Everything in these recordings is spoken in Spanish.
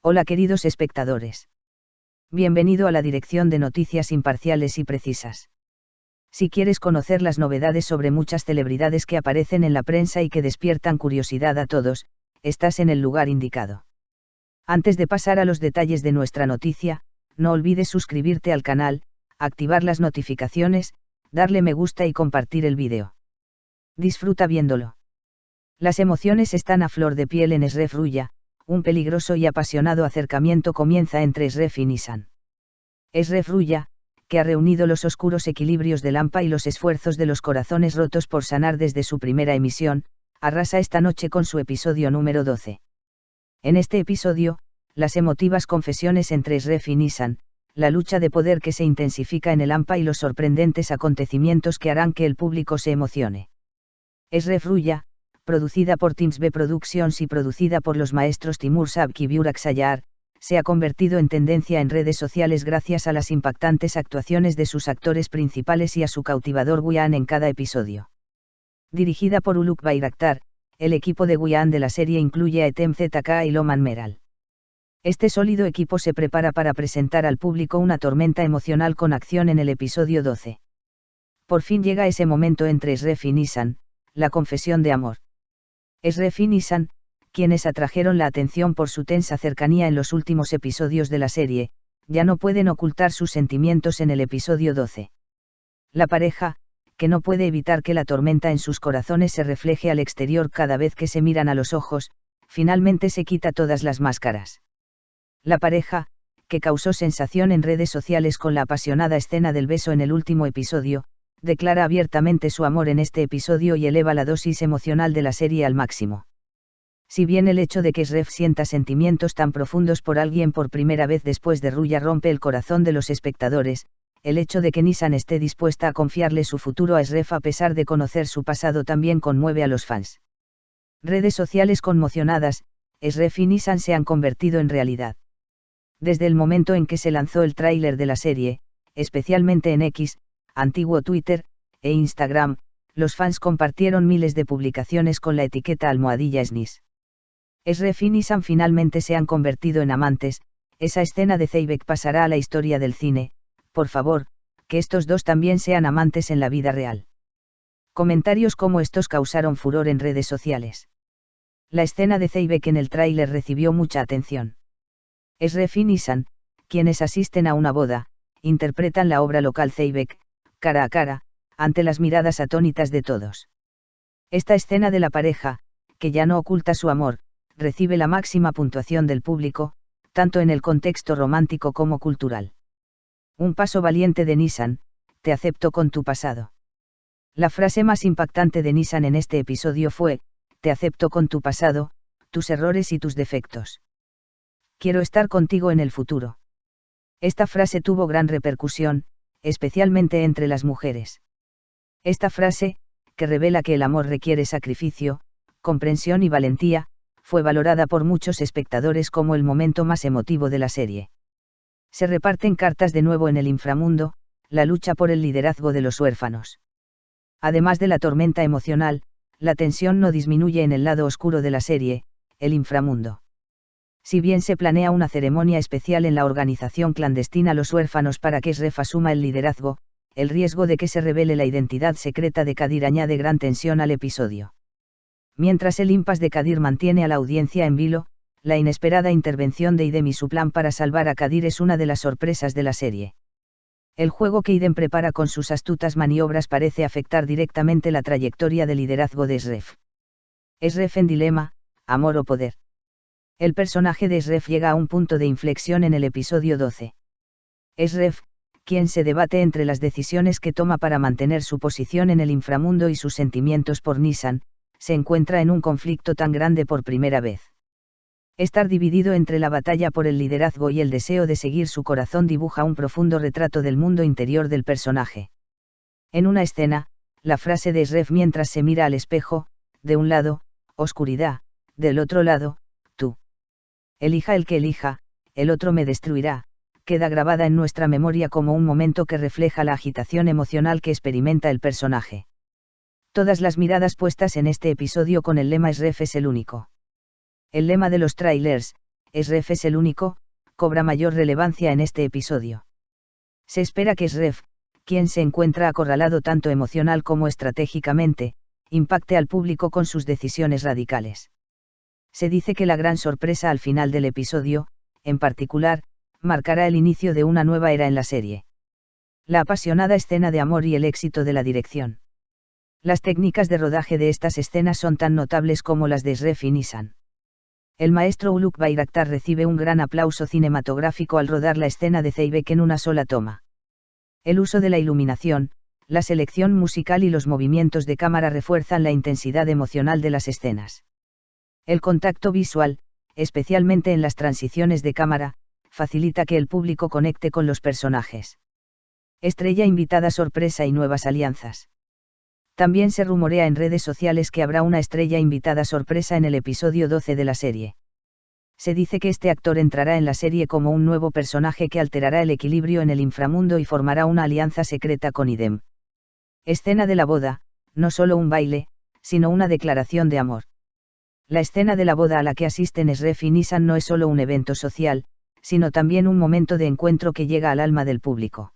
Hola queridos espectadores. Bienvenido a la dirección de noticias imparciales y precisas. Si quieres conocer las novedades sobre muchas celebridades que aparecen en la prensa y que despiertan curiosidad a todos, estás en el lugar indicado. Antes de pasar a los detalles de nuestra noticia, no olvides suscribirte al canal, activar las notificaciones, darle me gusta y compartir el vídeo. Disfruta viéndolo. Las emociones están a flor de piel en Eshref Ruya. Un peligroso y apasionado acercamiento comienza entre Eshref y Nissan. Eshref Ruya, que ha reunido los oscuros equilibrios del AMPA y los esfuerzos de los corazones rotos por sanar desde su primera emisión, arrasa esta noche con su episodio número 12. En este episodio, las emotivas confesiones entre Eshref y Nissan, la lucha de poder que se intensifica en el AMPA y los sorprendentes acontecimientos que harán que el público se emocione. Eshref Ruya, producida por Teams B Productions y producida por los maestros Timur Sabk y Burak Sayar, se ha convertido en tendencia en redes sociales gracias a las impactantes actuaciones de sus actores principales y a su cautivador Guyan en cada episodio. Dirigida por Uluk Bayraktar, el equipo de Guyan de la serie incluye a Etem ZK y Loman Meral. Este sólido equipo se prepara para presentar al público una tormenta emocional con acción en el episodio 12. Por fin llega ese momento entre Eshref y Nissan, la confesión de amor. Eshref y Nissan, quienes atrajeron la atención por su tensa cercanía en los últimos episodios de la serie, ya no pueden ocultar sus sentimientos en el episodio 12. La pareja, que no puede evitar que la tormenta en sus corazones se refleje al exterior cada vez que se miran a los ojos, finalmente se quita todas las máscaras. La pareja, que causó sensación en redes sociales con la apasionada escena del beso en el último episodio, declara abiertamente su amor en este episodio y eleva la dosis emocional de la serie al máximo. Si bien el hecho de que Eshref sienta sentimientos tan profundos por alguien por primera vez después de Ruya rompe el corazón de los espectadores, el hecho de que Nissan esté dispuesta a confiarle su futuro a Eshref a pesar de conocer su pasado también conmueve a los fans. Redes sociales conmocionadas, Eshref y Nissan se han convertido en realidad. Desde el momento en que se lanzó el tráiler de la serie, especialmente en X, antiguo Twitter, e Instagram, los fans compartieron miles de publicaciones con la etiqueta @SNIS. Eshref y Nissan finalmente se han convertido en amantes, esa escena de Zeybek pasará a la historia del cine, por favor, que estos dos también sean amantes en la vida real. Comentarios como estos causaron furor en redes sociales. La escena de Zeybek en el tráiler recibió mucha atención. Eshref y Nissan, quienes asisten a una boda, interpretan la obra local Zeybek, cara a cara, ante las miradas atónitas de todos. Esta escena de la pareja, que ya no oculta su amor, recibe la máxima puntuación del público, tanto en el contexto romántico como cultural. Un paso valiente de Nissan, te acepto con tu pasado. La frase más impactante de Nissan en este episodio fue, te acepto con tu pasado, tus errores y tus defectos. Quiero estar contigo en el futuro. Esta frase tuvo gran repercusión, especialmente entre las mujeres. Esta frase, que revela que el amor requiere sacrificio, comprensión y valentía, fue valorada por muchos espectadores como el momento más emotivo de la serie. Se reparten cartas de nuevo en el inframundo, la lucha por el liderazgo de los huérfanos. Además de la tormenta emocional, la tensión no disminuye en el lado oscuro de la serie, el inframundo. Si bien se planea una ceremonia especial en la organización clandestina Los Huérfanos para que Eshref asuma el liderazgo, el riesgo de que se revele la identidad secreta de Kadir añade gran tensión al episodio. Mientras el impasse de Kadir mantiene a la audiencia en vilo, la inesperada intervención de Idem y su plan para salvar a Kadir es una de las sorpresas de la serie. El juego que Idem prepara con sus astutas maniobras parece afectar directamente la trayectoria de liderazgo de Eshref. Eshref en dilema, amor o poder. El personaje de Eshref llega a un punto de inflexión en el episodio 12. Eshref, quien se debate entre las decisiones que toma para mantener su posición en el inframundo y sus sentimientos por Nissan, se encuentra en un conflicto tan grande por primera vez. Estar dividido entre la batalla por el liderazgo y el deseo de seguir su corazón dibuja un profundo retrato del mundo interior del personaje. En una escena, la frase de Eshref mientras se mira al espejo, de un lado, oscuridad, del otro lado, tú. Elija el que elija, el otro me destruirá, queda grabada en nuestra memoria como un momento que refleja la agitación emocional que experimenta el personaje. Todas las miradas puestas en este episodio con el lema Eshref es el único. El lema de los trailers, Sref es el único, cobra mayor relevancia en este episodio. Se espera que Sref, quien se encuentra acorralado tanto emocional como estratégicamente, impacte al público con sus decisiones radicales. Se dice que la gran sorpresa al final del episodio, en particular, marcará el inicio de una nueva era en la serie. La apasionada escena de amor y el éxito de la dirección. Las técnicas de rodaje de estas escenas son tan notables como las de Sref y Nisan. El maestro Uluk Bayraktar recibe un gran aplauso cinematográfico al rodar la escena de Zeybek en una sola toma. El uso de la iluminación, la selección musical y los movimientos de cámara refuerzan la intensidad emocional de las escenas. El contacto visual, especialmente en las transiciones de cámara, facilita que el público conecte con los personajes. Estrella invitada sorpresa y nuevas alianzas. También se rumorea en redes sociales que habrá una estrella invitada sorpresa en el episodio 12 de la serie. Se dice que este actor entrará en la serie como un nuevo personaje que alterará el equilibrio en el inframundo y formará una alianza secreta con Idem. Escena de la boda, no solo un baile, sino una declaración de amor. La escena de la boda a la que asisten Sref y Nisan no es solo un evento social, sino también un momento de encuentro que llega al alma del público.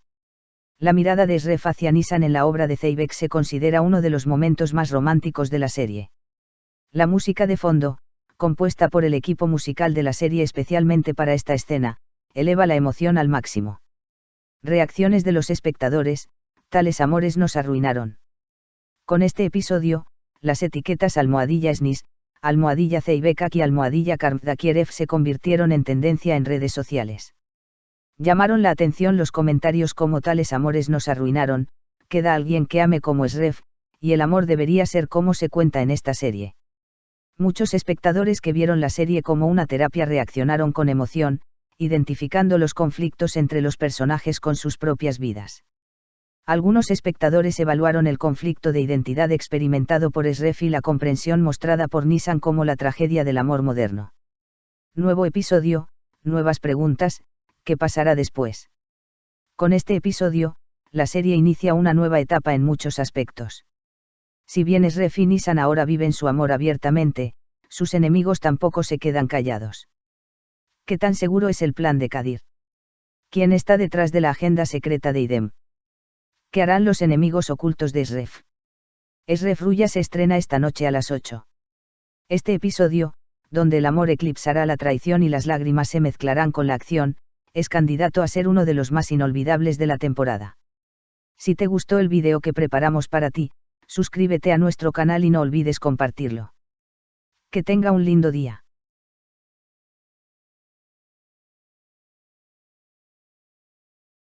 La mirada de Sref hacia Nisan en la obra de Zeybek se considera uno de los momentos más románticos de la serie. La música de fondo, compuesta por el equipo musical de la serie especialmente para esta escena, eleva la emoción al máximo. Reacciones de los espectadores: tales amores nos arruinaron. Con este episodio, las etiquetas #SNIS, #Zeybekak y #Karmdakierev se convirtieron en tendencia en redes sociales. Llamaron la atención los comentarios como tales amores nos arruinaron, queda alguien que ame como Sref, y el amor debería ser como se cuenta en esta serie. Muchos espectadores que vieron la serie como una terapia reaccionaron con emoción, identificando los conflictos entre los personajes con sus propias vidas. Algunos espectadores evaluaron el conflicto de identidad experimentado por Sref y la comprensión mostrada por Nisan como la tragedia del amor moderno. Nuevo episodio, nuevas preguntas. ¿Qué pasará después? Con este episodio, la serie inicia una nueva etapa en muchos aspectos. Si bien Sref y Nisan ahora viven su amor abiertamente, sus enemigos tampoco se quedan callados. ¿Qué tan seguro es el plan de Kadir? ¿Quién está detrás de la agenda secreta de Idem? ¿Qué harán los enemigos ocultos de Sref? Sref Ruya se estrena esta noche a las 8. Este episodio, donde el amor eclipsará la traición y las lágrimas se mezclarán con la acción, es candidato a ser uno de los más inolvidables de la temporada. Si te gustó el vídeo que preparamos para ti, suscríbete a nuestro canal y no olvides compartirlo. Que tenga un lindo día.